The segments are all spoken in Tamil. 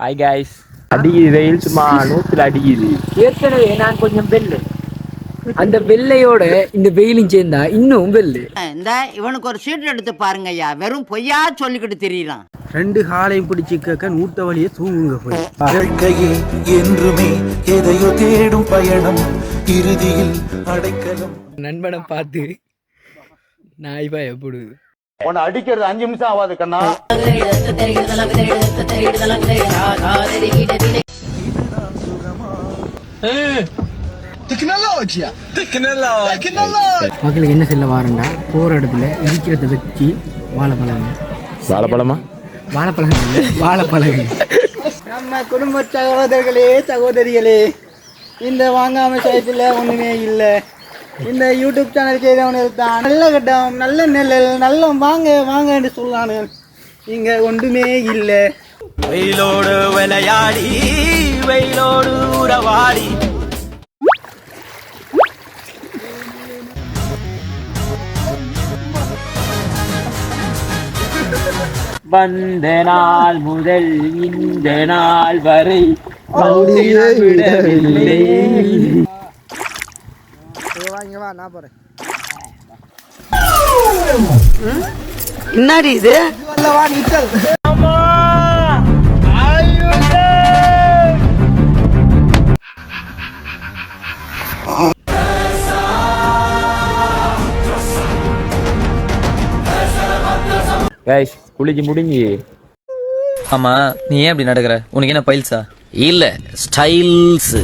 Hi guys. அடிக்குது வெயில், சும்மா நூத்துல அடிக்குது. ஏற்கனவே நான் கொஞ்சம் வெள்ளை, அந்த வெள்ளையோட இந்த வெயிலும் சேர்ந்தா இன்னும் வெள்ளை. இந்த இவனுக்கு ஒரு சீட் எடுத்து பாருங்க ஐயா, வெறும் பொய்யா சொல்லிக்கிட்டு தெரியலாம். 2 காலையும் பிடிச்சிக்க நூட்ட வழியே தூங்குங்க போய். வாழ்க்கையில் என்றுமே எதையோ தேடும் பயணம், இறுதியில் அடைக்கலம். நண்பனை பார்த்து நாய் பயப்படுது. உன்னை அடிக்கிறது 5 நிமிஷம் ஆகாது கண்ணா. மக்களுக்கு என்ன சொல்ல வாரண்டா, போற இடத்துல இருக்கிறத வச்சு வாழைப்பழம். வாழைப்பழமா? வாழைப்பழம் இல்லை, வாழைப்பழம். நம்ம குடும்ப சகோதரர்களே சகோதரிகளே, இந்த வாங்காம சயத்தில் ஒன்றுமே இல்லை. இந்த யூடியூப் சேனல் செய்தவனுக்கு தான் நல்ல கட்டம், நல்ல நெல்லல், நல்ல வாங்க வாங்க என்று சொல்லானு இங்கே ஒன்றுமே இல்லை. வெயிலோடு விளையாடி வெயிலோடு உறவாடி. வந்த நாள் முதல் இந்த நாள் வரை விடவில்லை. வா நான் போறேன். என்னடி இது? வா நித்தல். கைஸ், குளிச்சு முடிஞ்சு. ஆமா, நீ ஏன் அப்படி நடக்கிற? உனக்கு என்ன பைல்ஸா? இல்ல, ஸ்டைல்ஸ்.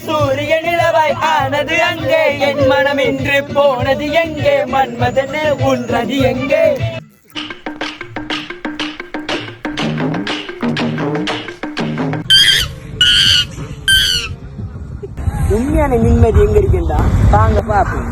சூரிய நிலவாய் ஆனது அங்கே, என் மனம் இன்று போனது எங்கே, மன்மதன் உன்றது எங்கே. உண்மையான நிம்மதி எங்க இருக்குண்டா, தாங்க பாப்போம்.